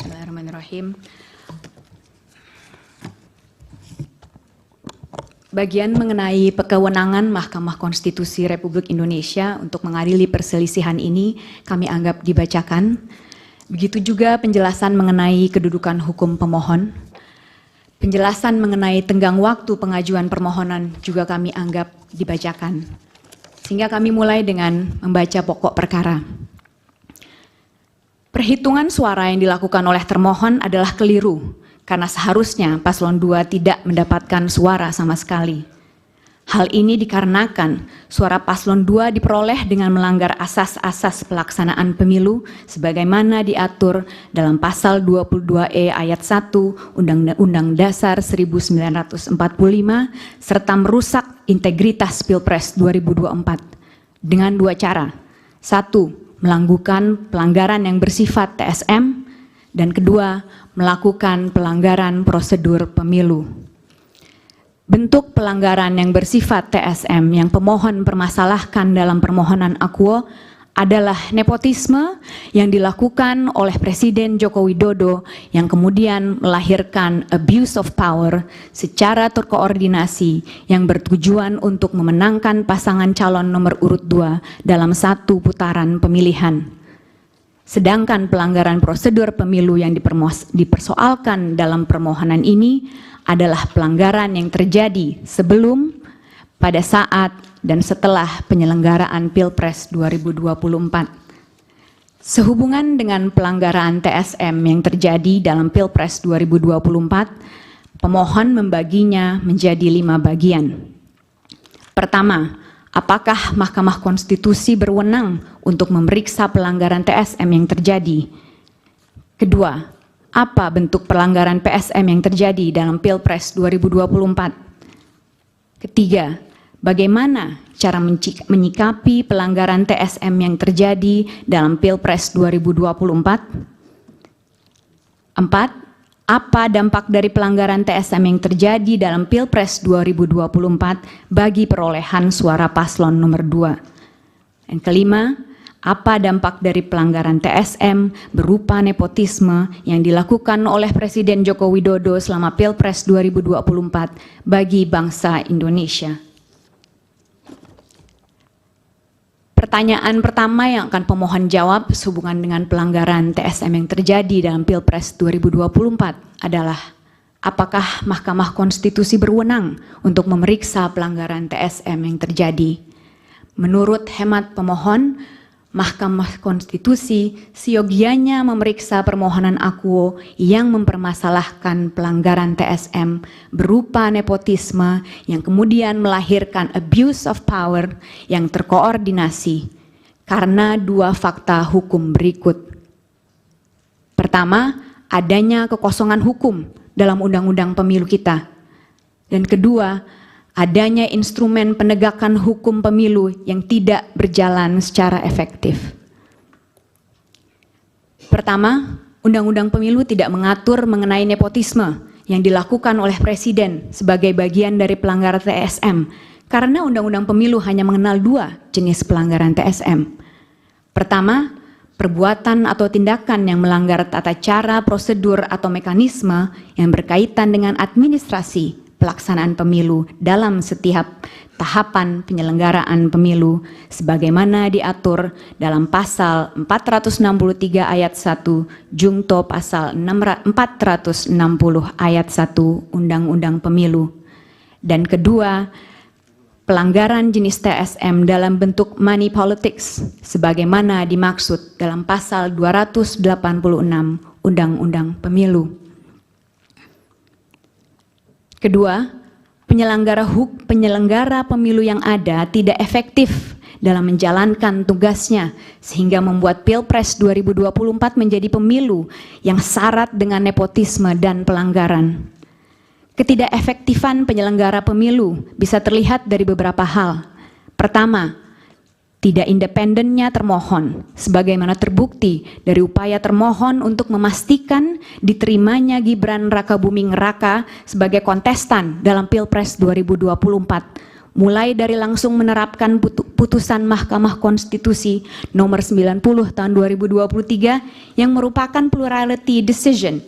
Bismillahirrahmanirrahim. Bagian mengenai kewenangan Mahkamah Konstitusi Republik Indonesia untuk mengadili perselisihan ini kami anggap dibacakan. Begitu juga penjelasan mengenai kedudukan hukum pemohon. Penjelasan mengenai tenggang waktu pengajuan permohonan juga kami anggap dibacakan. Sehingga kami mulai dengan membaca pokok perkara. Perhitungan suara yang dilakukan oleh termohon adalah keliru, karena seharusnya paslon 2 tidak mendapatkan suara sama sekali. Hal ini dikarenakan suara paslon 2 diperoleh dengan melanggar asas-asas pelaksanaan pemilu sebagaimana diatur dalam pasal 22E ayat 1 Undang-Undang Dasar 1945 serta merusak integritas Pilpres 2024 dengan dua cara. Satu, melakukan pelanggaran yang bersifat TSM, dan kedua, melakukan pelanggaran prosedur pemilu. Bentuk pelanggaran yang bersifat TSM yang pemohon permasalahkan dalam permohonan akuo adalah nepotisme yang dilakukan oleh Presiden Joko Widodo yang kemudian melahirkan abuse of power secara terkoordinasi yang bertujuan untuk memenangkan pasangan calon nomor urut 2 dalam satu putaran pemilihan. Sedangkan pelanggaran prosedur pemilu yang dipersoalkan dalam permohonan ini adalah pelanggaran yang terjadi sebelum, pada saat, dan setelah penyelenggaraan Pilpres 2024. Sehubungan dengan pelanggaran TSM yang terjadi dalam Pilpres 2024, pemohon membaginya menjadi 5 bagian. Pertama, apakah Mahkamah Konstitusi berwenang untuk memeriksa pelanggaran TSM yang terjadi? Kedua, apa bentuk pelanggaran PSM yang terjadi dalam Pilpres 2024? Ketiga, bagaimana cara menyikapi pelanggaran TSM yang terjadi dalam Pilpres 2024? 4. Apa dampak dari pelanggaran TSM yang terjadi dalam Pilpres 2024 bagi perolehan suara paslon nomor 2? Dan kelima, apa dampak dari pelanggaran TSM berupa nepotisme yang dilakukan oleh Presiden Joko Widodo selama Pilpres 2024 bagi bangsa Indonesia? Pertanyaan pertama yang akan pemohon jawab sehubungan dengan pelanggaran TSM yang terjadi dalam Pilpres 2024 adalah apakah Mahkamah Konstitusi berwenang untuk memeriksa pelanggaran TSM yang terjadi? Menurut hemat pemohon, Mahkamah Konstitusi seyogianya memeriksa permohonan akuo yang mempermasalahkan pelanggaran TSM berupa nepotisme yang kemudian melahirkan abuse of power yang terkoordinasi karena dua fakta hukum berikut. Pertama, adanya kekosongan hukum dalam undang-undang pemilu kita. Dan kedua, adanya instrumen penegakan hukum pemilu yang tidak berjalan secara efektif. Pertama, Undang-Undang Pemilu tidak mengatur mengenai nepotisme yang dilakukan oleh Presiden sebagai bagian dari pelanggaran TSM, karena Undang-Undang Pemilu hanya mengenal 2 jenis pelanggaran TSM. Pertama, perbuatan atau tindakan yang melanggar tata cara, prosedur, atau mekanisme yang berkaitan dengan administrasi pelaksanaan pemilu dalam setiap tahapan penyelenggaraan pemilu sebagaimana diatur dalam pasal 463 ayat 1 Jungto pasal 460 ayat 1 Undang-Undang Pemilu. Dan kedua, pelanggaran jenis TSM dalam bentuk money politics sebagaimana dimaksud dalam pasal 286 Undang-Undang Pemilu. Kedua, penyelenggara pemilu yang ada tidak efektif dalam menjalankan tugasnya sehingga membuat Pilpres 2024 menjadi pemilu yang syarat dengan nepotisme dan pelanggaran. Ketidakefektifan penyelenggara pemilu bisa terlihat dari beberapa hal. Pertama, tidak independennya termohon, sebagaimana terbukti dari upaya termohon untuk memastikan diterimanya Gibran Rakabuming Raka sebagai kontestan dalam Pilpres 2024, mulai dari langsung menerapkan putusan Mahkamah Konstitusi nomor 90 tahun 2023 yang merupakan plurality decision,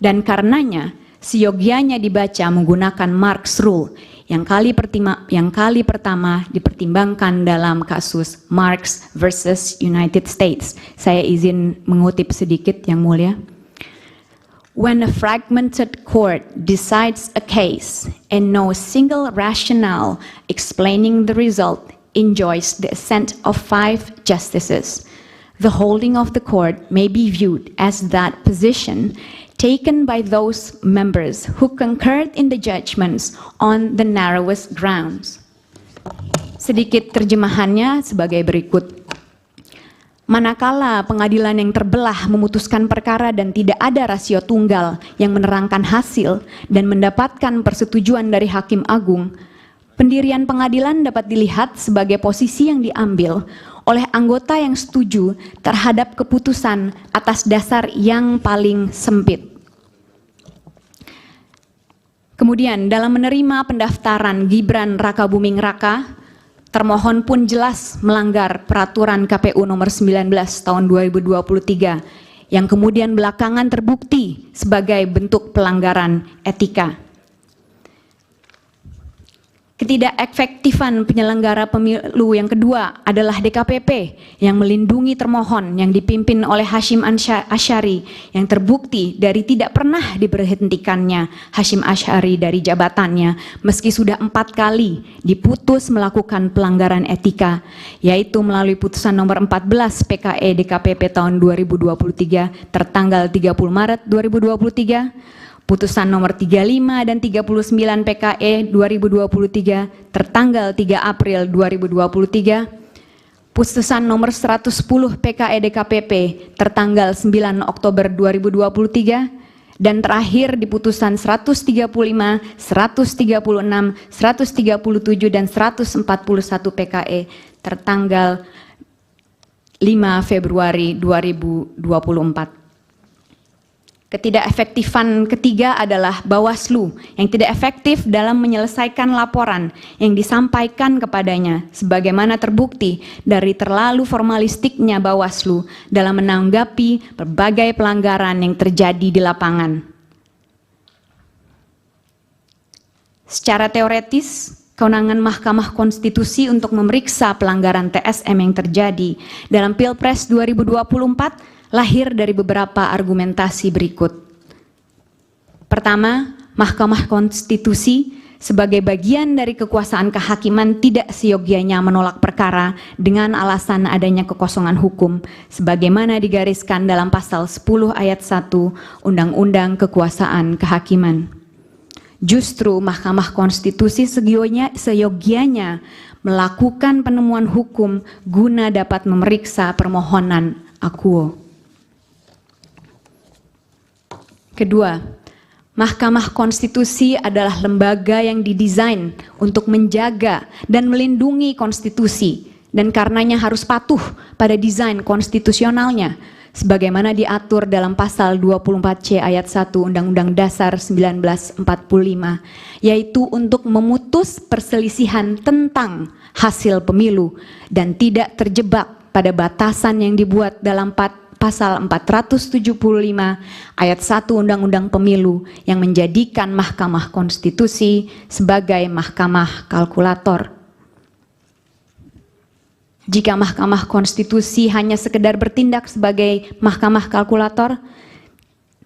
dan karenanya seyogianya dibaca menggunakan Marx Rule yang kali pertama dipertimbangkan dalam kasus Marx versus United States. Saya izin mengutip sedikit, Yang Mulia. When a fragmented court decides a case and no single rationale explaining the result enjoys the assent of 5 justices, the holding of the court may be viewed as that position taken by those members who concurred in the judgments on the narrowest grounds. Sedikit terjemahannya sebagai berikut. Manakala pengadilan yang terbelah memutuskan perkara dan tidak ada rasio tunggal yang menerangkan hasil dan mendapatkan persetujuan dari Hakim Agung, pendirian pengadilan dapat dilihat sebagai posisi yang diambil oleh anggota yang setuju terhadap keputusan atas dasar yang paling sempit. Kemudian dalam menerima pendaftaran Gibran Rakabuming Raka, termohon pun jelas melanggar peraturan KPU nomor 19 tahun 2023 yang kemudian belakangan terbukti sebagai bentuk pelanggaran etika. Ketidakefektifan penyelenggara pemilu yang kedua adalah DKPP yang melindungi termohon yang dipimpin oleh Hasyim Asyari yang terbukti dari tidak pernah diberhentikannya Hasyim Asyari dari jabatannya meski sudah 4 kali diputus melakukan pelanggaran etika, yaitu melalui putusan nomor 14 PKE DKPP tahun 2023 tertanggal 30 Maret 2023, putusan nomor 35 dan 39 PKE 2023 tertanggal 3 April 2023, putusan nomor 110 PKE DKPP tertanggal 9 Oktober 2023, dan terakhir di putusan 135, 136, 137, dan 141 PKE tertanggal 5 Februari 2024. Ketidakefektifan ketiga adalah Bawaslu yang tidak efektif dalam menyelesaikan laporan yang disampaikan kepadanya, sebagaimana terbukti dari terlalu formalistiknya Bawaslu dalam menanggapi berbagai pelanggaran yang terjadi di lapangan. Secara teoretis, kewenangan Mahkamah Konstitusi untuk memeriksa pelanggaran TSM yang terjadi dalam Pilpres 2024 lahir dari beberapa argumentasi berikut. Pertama, Mahkamah Konstitusi sebagai bagian dari kekuasaan kehakiman tidak seyogianya menolak perkara dengan alasan adanya kekosongan hukum, sebagaimana digariskan dalam pasal 10 ayat 1 Undang-Undang Kekuasaan Kehakiman. Justru Mahkamah Konstitusi seyogianya melakukan penemuan hukum guna dapat memeriksa permohonan akuo. Kedua, Mahkamah Konstitusi adalah lembaga yang didesain untuk menjaga dan melindungi konstitusi dan karenanya harus patuh pada desain konstitusionalnya sebagaimana diatur dalam pasal 24C ayat 1 Undang-Undang Dasar 1945, yaitu untuk memutus perselisihan tentang hasil pemilu dan tidak terjebak pada batasan yang dibuat dalam pasal 475 ayat 1 Undang-Undang Pemilu yang menjadikan Mahkamah Konstitusi sebagai mahkamah kalkulator. Jika Mahkamah Konstitusi hanya sekedar bertindak sebagai mahkamah kalkulator,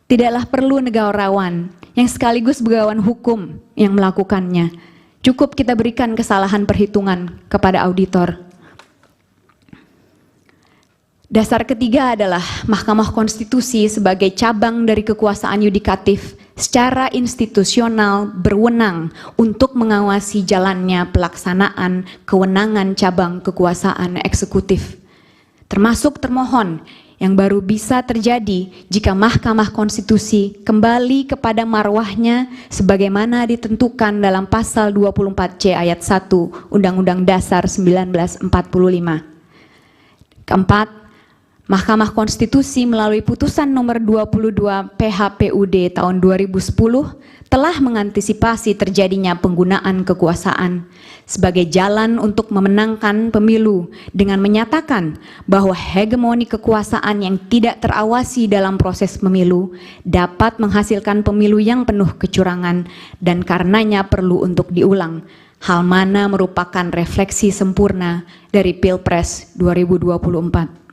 tidaklah perlu negarawan yang sekaligus begawan hukum yang melakukannya. Cukup kita berikan kesalahan perhitungan kepada auditor. Dasar ketiga adalah Mahkamah Konstitusi sebagai cabang dari kekuasaan yudikatif secara institusional berwenang untuk mengawasi jalannya pelaksanaan kewenangan cabang kekuasaan eksekutif, termasuk termohon yang baru bisa terjadi jika Mahkamah Konstitusi kembali kepada marwahnya sebagaimana ditentukan dalam pasal 24C ayat 1 Undang-Undang Dasar 1945. Keempat, Mahkamah Konstitusi melalui putusan nomor 22 PHPUD tahun 2010 telah mengantisipasi terjadinya penggunaan kekuasaan sebagai jalan untuk memenangkan pemilu dengan menyatakan bahwa hegemoni kekuasaan yang tidak terawasi dalam proses pemilu dapat menghasilkan pemilu yang penuh kecurangan dan karenanya perlu untuk diulang. Hal mana merupakan refleksi sempurna dari Pilpres 2024.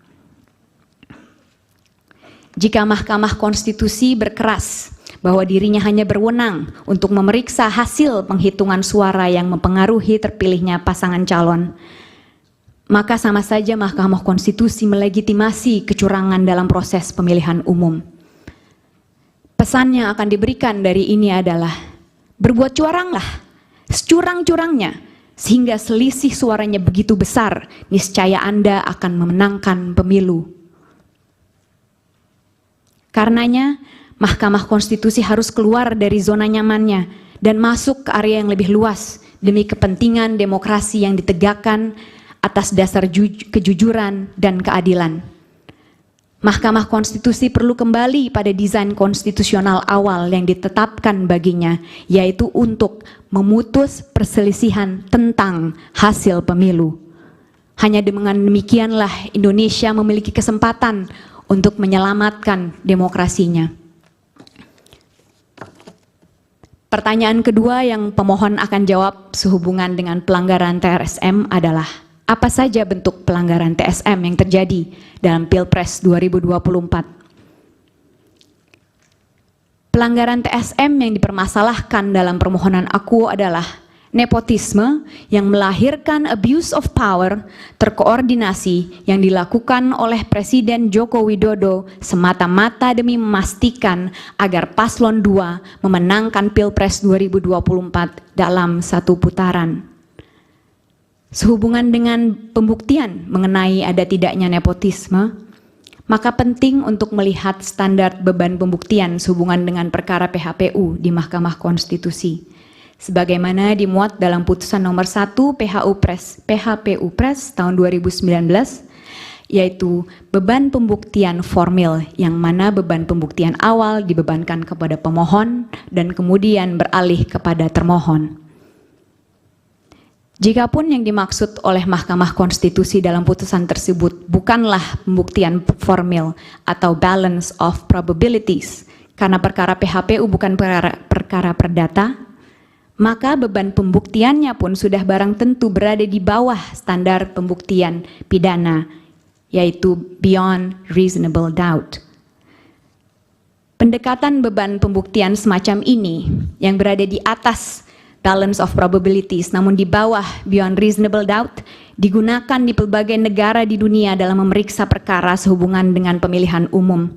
Jika Mahkamah Konstitusi berkeras bahwa dirinya hanya berwenang untuk memeriksa hasil penghitungan suara yang mempengaruhi terpilihnya pasangan calon, maka sama saja Mahkamah Konstitusi melegitimasi kecurangan dalam proses pemilihan umum. Pesan yang akan diberikan dari ini adalah, berbuat curanglah, securang-curangnya, sehingga selisih suaranya begitu besar, niscaya Anda akan memenangkan pemilu. Karenanya, Mahkamah Konstitusi harus keluar dari zona nyamannya dan masuk ke area yang lebih luas demi kepentingan demokrasi yang ditegakkan atas dasar kejujuran dan keadilan. Mahkamah Konstitusi perlu kembali pada desain konstitusional awal yang ditetapkan baginya, yaitu untuk memutus perselisihan tentang hasil pemilu. Hanya dengan demikianlah Indonesia memiliki kesempatan untuk menyelamatkan demokrasinya. Pertanyaan kedua yang pemohon akan jawab sehubungan dengan pelanggaran TSM adalah, apa saja bentuk pelanggaran TSM yang terjadi dalam Pilpres 2024? Pelanggaran TSM yang dipermasalahkan dalam permohonan aku adalah nepotisme yang melahirkan abuse of power terkoordinasi yang dilakukan oleh Presiden Joko Widodo semata-mata demi memastikan agar paslon 2 memenangkan Pilpres 2024 dalam satu putaran. Sehubungan dengan pembuktian mengenai ada tidaknya nepotisme, maka penting untuk melihat standar beban pembuktian sehubungan dengan perkara PHPU di Mahkamah Konstitusi. Sebagaimana dimuat dalam putusan nomor 1 PHPU Pres tahun 2019, yaitu beban pembuktian formil yang mana beban pembuktian awal dibebankan kepada pemohon dan kemudian beralih kepada termohon. Jikapun yang dimaksud oleh Mahkamah Konstitusi dalam putusan tersebut bukanlah pembuktian formil atau balance of probabilities, karena perkara PHPU bukan perkara perdata, maka beban pembuktiannya pun sudah barang tentu berada di bawah standar pembuktian pidana, yaitu beyond reasonable doubt. Pendekatan beban pembuktian semacam ini yang berada di atas balance of probabilities namun di bawah beyond reasonable doubt digunakan di pelbagai negara di dunia dalam memeriksa perkara sehubungan dengan pemilihan umum.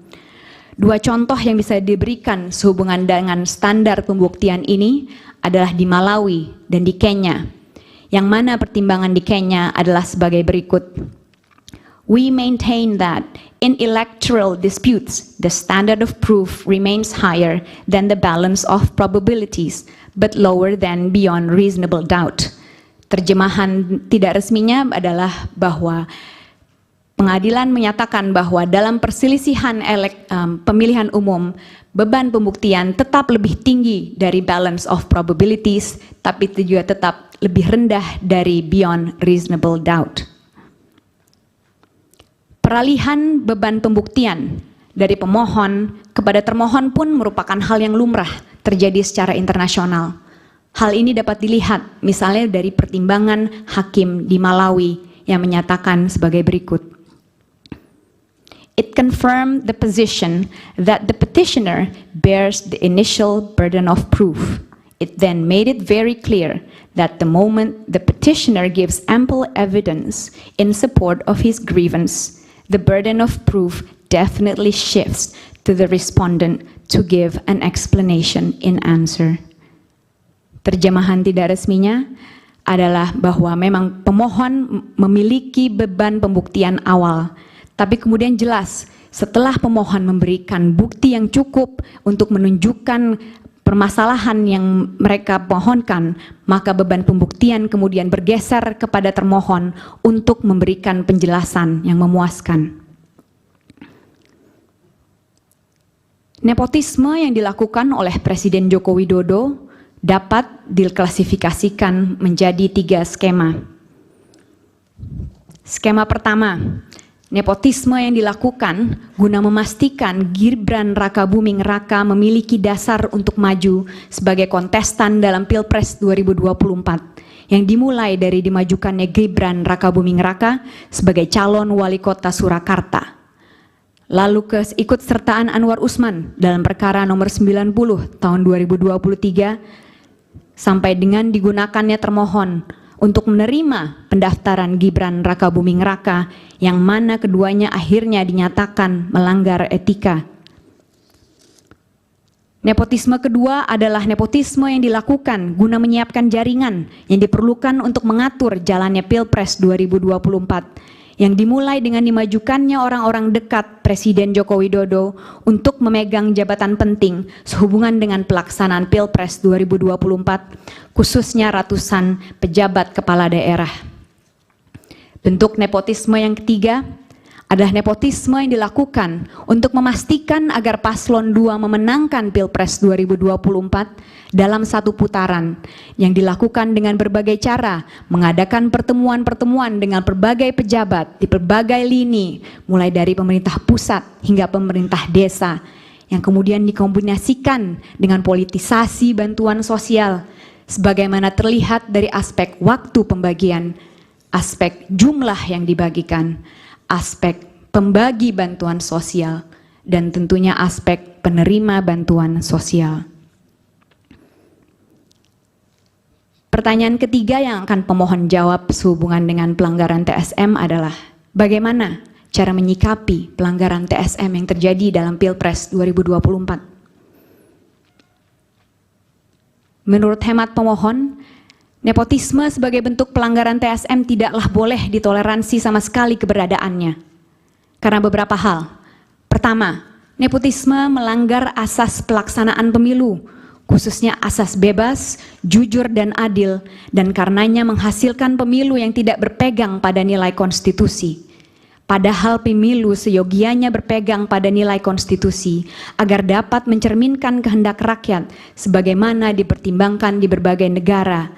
Dua contoh yang bisa diberikan sehubungan dengan standar pembuktian ini adalah di Malawi dan di Kenya, yang mana pertimbangan di Kenya adalah sebagai berikut. We maintain that in electoral disputes, the standard of proof remains higher than the balance of probabilities, but lower than beyond reasonable doubt. Terjemahan tidak resminya adalah bahwa pengadilan menyatakan bahwa dalam perselisihan pemilihan umum, beban pembuktian tetap lebih tinggi dari balance of probabilities, tapi itu juga tetap lebih rendah dari beyond reasonable doubt. Peralihan beban pembuktian dari pemohon kepada termohon pun merupakan hal yang lumrah terjadi secara internasional. Hal ini dapat dilihat misalnya dari pertimbangan hakim di Malawi yang menyatakan sebagai berikut. It confirmed the position that the petitioner bears the initial burden of proof. It then made it very clear that the moment the petitioner gives ample evidence in support of his grievance, the burden of proof definitely shifts to the respondent to give an explanation in answer. Terjemahan tidak resminya adalah bahwa memang pemohon memiliki beban pembuktian awal, tapi kemudian jelas setelah pemohon memberikan bukti yang cukup untuk menunjukkan permasalahan yang mereka mohonkan, maka beban pembuktian kemudian bergeser kepada termohon untuk memberikan penjelasan yang memuaskan. Nepotisme yang dilakukan oleh Presiden Joko Widodo dapat diklasifikasikan menjadi 3 skema. Skema pertama, nepotisme yang dilakukan guna memastikan Gibran Rakabuming Raka memiliki dasar untuk maju sebagai kontestan dalam Pilpres 2024 yang dimulai dari dimajukannya Gibran Rakabuming Raka sebagai calon wali kota Surakarta. Lalu keikutsertaan Anwar Usman dalam perkara nomor 90 tahun 2023 sampai dengan digunakannya termohon untuk menerima pendaftaran Gibran Rakabuming Raka yang mana keduanya akhirnya dinyatakan melanggar etika. Nepotisme kedua adalah nepotisme yang dilakukan guna menyiapkan jaringan yang diperlukan untuk mengatur jalannya Pilpres 2024 yang dimulai dengan dimajukannya orang-orang dekat Presiden Joko Widodo untuk memegang jabatan penting sehubungan dengan pelaksanaan Pilpres 2024, khususnya ratusan pejabat kepala daerah. Bentuk nepotisme yang ketiga adalah nepotisme yang dilakukan untuk memastikan agar paslon 2 memenangkan Pilpres 2024 dalam satu putaran yang dilakukan dengan berbagai cara, mengadakan pertemuan-pertemuan dengan berbagai pejabat di berbagai lini, mulai dari pemerintah pusat hingga pemerintah desa, yang kemudian dikombinasikan dengan politisasi bantuan sosial, sebagaimana terlihat dari aspek waktu pembagian, aspek jumlah yang dibagikan, aspek pembagi bantuan sosial, dan tentunya aspek penerima bantuan sosial. Pertanyaan ketiga yang akan pemohon jawab sehubungan dengan pelanggaran TSM adalah bagaimana cara menyikapi pelanggaran TSM yang terjadi dalam Pilpres 2024. Menurut hemat pemohon, nepotisme sebagai bentuk pelanggaran TSM tidaklah boleh ditoleransi sama sekali keberadaannya. Karena beberapa hal. Pertama, nepotisme melanggar asas pelaksanaan pemilu, khususnya asas bebas, jujur, dan adil, dan karenanya menghasilkan pemilu yang tidak berpegang pada nilai konstitusi. Padahal pemilu seyogianya berpegang pada nilai konstitusi agar dapat mencerminkan kehendak rakyat sebagaimana dipertimbangkan di berbagai negara.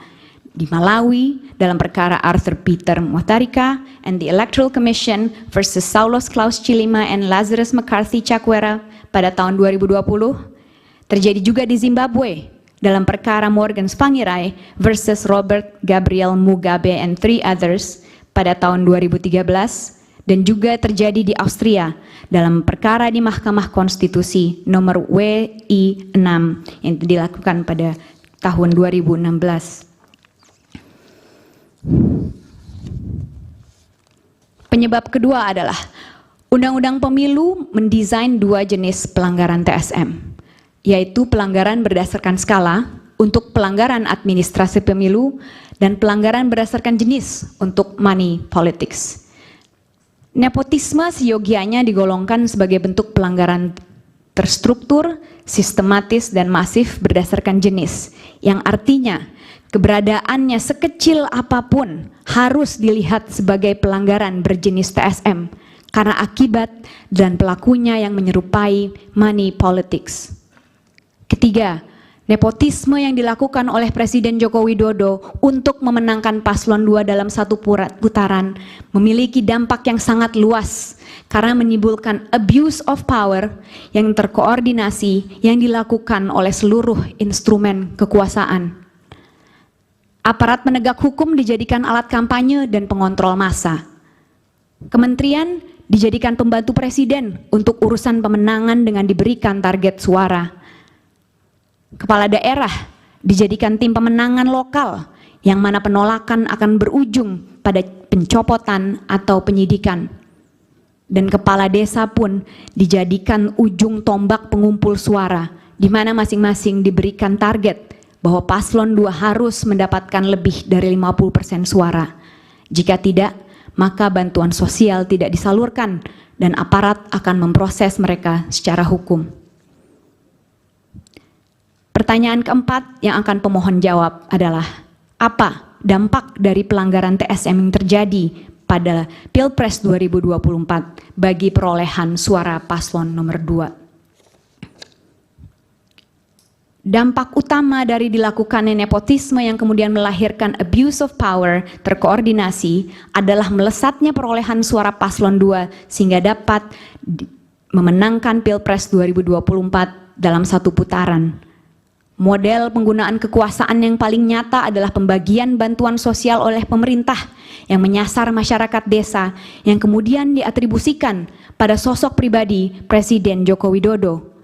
Di Malawi, dalam perkara Arthur Peter Mutharika and the Electoral Commission versus Saulos Klaus Chilima and Lazarus McCarthy Chakwera pada tahun 2020, terjadi juga di Zimbabwe dalam perkara Morgan Tsvangirai versus Robert Gabriel Mugabe and 3 others pada tahun 2013, dan juga terjadi di Austria dalam perkara di Mahkamah Konstitusi nomor WI 6 yang dilakukan pada tahun 2016. Penyebab kedua adalah Undang-Undang Pemilu mendesain 2 jenis pelanggaran TSM, yaitu pelanggaran berdasarkan skala untuk pelanggaran administrasi pemilu dan pelanggaran berdasarkan jenis untuk money politics. Nepotisme seyogianya digolongkan sebagai bentuk pelanggaran terstruktur, sistematis, dan masif berdasarkan jenis, yang artinya keberadaannya sekecil apapun harus dilihat sebagai pelanggaran berjenis TSM karena akibat dan pelakunya yang menyerupai money politics. Ketiga, nepotisme yang dilakukan oleh Presiden Joko Widodo untuk memenangkan paslon 2 dalam satu putaran memiliki dampak yang sangat luas karena menimbulkan abuse of power yang terkoordinasi yang dilakukan oleh seluruh instrumen kekuasaan. Aparat penegak hukum dijadikan alat kampanye dan pengontrol massa. Kementerian dijadikan pembantu presiden untuk urusan pemenangan dengan diberikan target suara. Kepala daerah dijadikan tim pemenangan lokal yang mana penolakan akan berujung pada pencopotan atau penyidikan. Dan kepala desa pun dijadikan ujung tombak pengumpul suara, di mana masing-masing diberikan target bahwa paslon 2 harus mendapatkan lebih dari 50% suara. Jika tidak, maka bantuan sosial tidak disalurkan dan aparat akan memproses mereka secara hukum. Pertanyaan keempat yang akan pemohon jawab adalah, apa dampak dari pelanggaran TSM yang terjadi pada Pilpres 2024 bagi perolehan suara paslon nomor 2? Dampak utama dari dilakukannya nepotisme yang kemudian melahirkan abuse of power terkoordinasi adalah melesatnya perolehan suara paslon 2 sehingga dapat memenangkan Pilpres 2024 dalam satu putaran. Model penggunaan kekuasaan yang paling nyata adalah pembagian bantuan sosial oleh pemerintah yang menyasar masyarakat desa yang kemudian diatribusikan pada sosok pribadi Presiden Joko Widodo.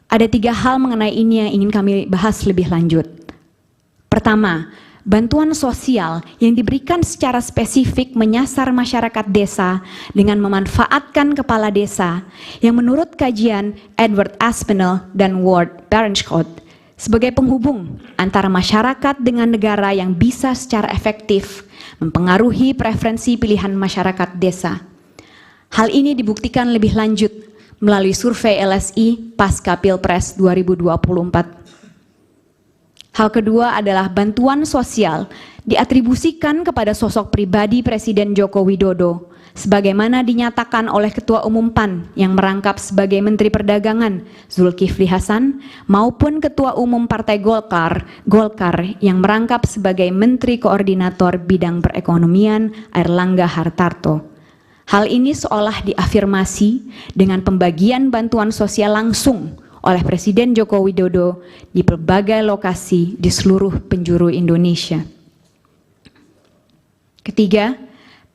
Ada 3 hal mengenai ini yang ingin kami bahas lebih lanjut. Pertama, bantuan sosial yang diberikan secara spesifik menyasar masyarakat desa dengan memanfaatkan kepala desa yang menurut kajian Edward Aspinall dan Ward Berenschot sebagai penghubung antara masyarakat dengan negara yang bisa secara efektif mempengaruhi preferensi pilihan masyarakat desa. Hal ini dibuktikan lebih lanjut melalui survei LSI pasca Pilpres 2024. Hal kedua adalah bantuan sosial diatribusikan kepada sosok pribadi Presiden Joko Widodo, sebagaimana dinyatakan oleh Ketua Umum PAN yang merangkap sebagai Menteri Perdagangan Zulkifli Hasan maupun Ketua Umum Partai Golkar yang merangkap sebagai Menteri Koordinator Bidang Perekonomian Airlangga Hartarto. Hal ini seolah diafirmasi dengan pembagian bantuan sosial langsung oleh Presiden Joko Widodo di berbagai lokasi di seluruh penjuru Indonesia. Ketiga,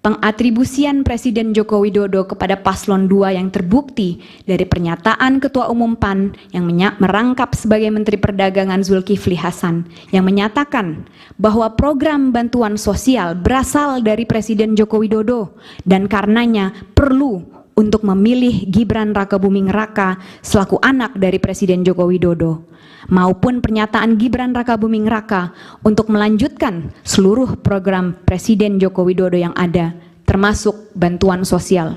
pengatribusian Presiden Joko Widodo kepada paslon 2 yang terbukti dari pernyataan Ketua Umum PAN yang merangkap sebagai Menteri Perdagangan Zulkifli Hasan yang menyatakan bahwa program bantuan sosial berasal dari Presiden Joko Widodo dan karenanya perlu untuk memilih Gibran Rakabuming Raka selaku anak dari Presiden Joko Widodo, maupun pernyataan Gibran Rakabuming Raka untuk melanjutkan seluruh program Presiden Joko Widodo yang ada, termasuk bantuan sosial.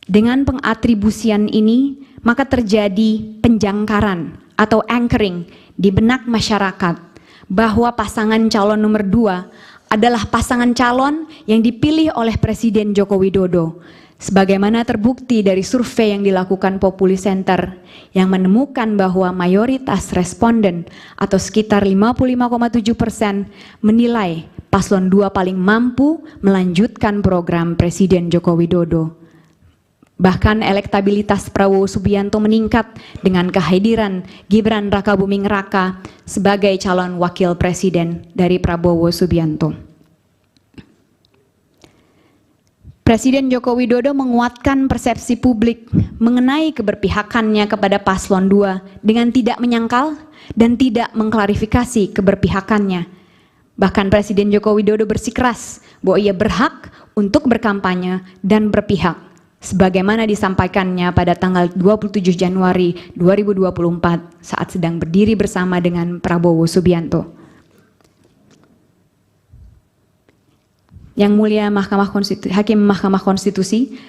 Dengan pengatribusian ini, maka terjadi penjangkaran atau anchoring di benak masyarakat bahwa pasangan calon nomor 2 adalah pasangan calon yang dipilih oleh Presiden Joko Widodo, sebagaimana terbukti dari survei yang dilakukan Populi Center yang menemukan bahwa mayoritas responden atau sekitar 55,7% menilai paslon 2 paling mampu melanjutkan program Presiden Joko Widodo. Bahkan elektabilitas Prabowo Subianto meningkat dengan kehadiran Gibran Rakabuming Raka sebagai calon wakil presiden dari Prabowo Subianto. Presiden Joko Widodo menguatkan persepsi publik mengenai keberpihakannya kepada paslon 2 dengan tidak menyangkal dan tidak mengklarifikasi keberpihakannya. Bahkan Presiden Joko Widodo bersikeras bahwa ia berhak untuk berkampanye dan berpihak, sebagaimana disampaikannya pada tanggal 27 Januari 2024 saat sedang berdiri bersama dengan Prabowo Subianto. Yang mulia Hakim Mahkamah Konstitusi,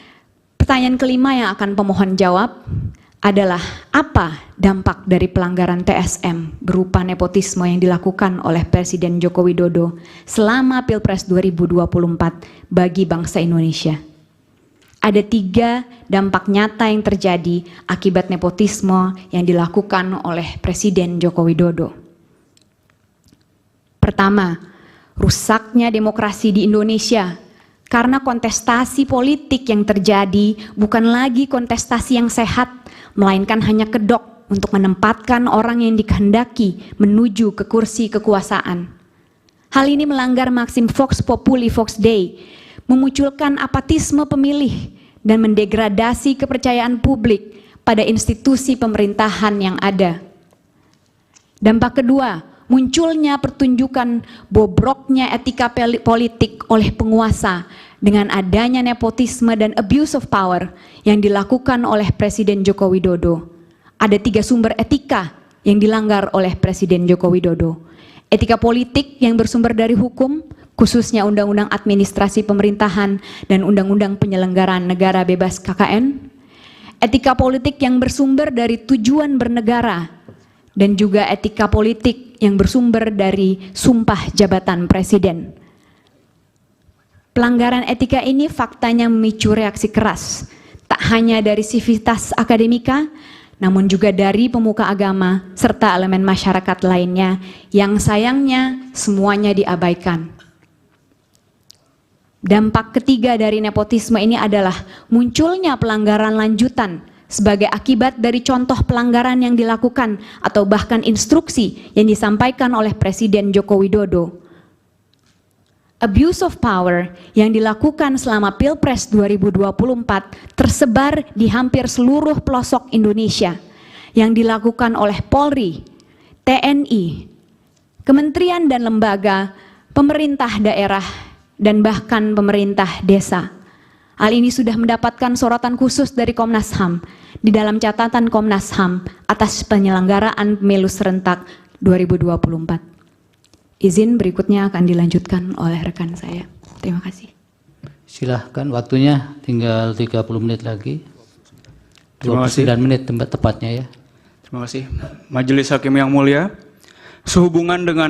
pertanyaan kelima yang akan pemohon jawab adalah apa dampak dari pelanggaran TSM berupa nepotisme yang dilakukan oleh Presiden Joko Widodo selama Pilpres 2024 bagi bangsa Indonesia. Ada 3 dampak nyata yang terjadi akibat nepotisme yang dilakukan oleh Presiden Joko Widodo. Pertama, rusaknya demokrasi di Indonesia karena kontestasi politik yang terjadi bukan lagi kontestasi yang sehat, melainkan hanya kedok untuk menempatkan orang yang dikehendaki menuju ke kursi kekuasaan. Hal ini melanggar maksim Vox Populi Vox Dei, memunculkan apatisme pemilih dan mendegradasi kepercayaan publik pada institusi pemerintahan yang ada. Dampak kedua, munculnya pertunjukan bobroknya etika politik oleh penguasa dengan adanya nepotisme dan abuse of power yang dilakukan oleh Presiden Joko Widodo. Ada 3 sumber etika yang dilanggar oleh Presiden Joko Widodo. Etika politik yang bersumber dari hukum, khususnya Undang-Undang Administrasi Pemerintahan dan Undang-Undang Penyelenggaraan Negara Bebas KKN. Etika politik yang bersumber dari tujuan bernegara, dan juga etika politik yang bersumber dari sumpah jabatan presiden. Pelanggaran etika ini faktanya memicu reaksi keras, tak hanya dari sivitas akademika, namun juga dari pemuka agama serta elemen masyarakat lainnya yang sayangnya semuanya diabaikan. Dampak ketiga dari nepotisme ini adalah munculnya pelanggaran lanjutan sebagai akibat dari contoh pelanggaran yang dilakukan atau bahkan instruksi yang disampaikan oleh Presiden Joko Widodo. Abuse of power yang dilakukan selama Pilpres 2024 tersebar di hampir seluruh pelosok Indonesia yang dilakukan oleh Polri, TNI, kementerian dan lembaga, pemerintah daerah, dan bahkan pemerintah desa. Hal ini sudah mendapatkan sorotan khusus dari Komnas HAM di dalam catatan Komnas HAM atas penyelenggaraan pemilu serentak 2024. Izin berikutnya akan dilanjutkan oleh rekan saya. Terima kasih. Silahkan, waktunya tinggal 30 menit lagi. Terima kasih. 29 menit tempat tepatnya ya. Terima kasih. Majelis Hakim yang mulia, sehubungan dengan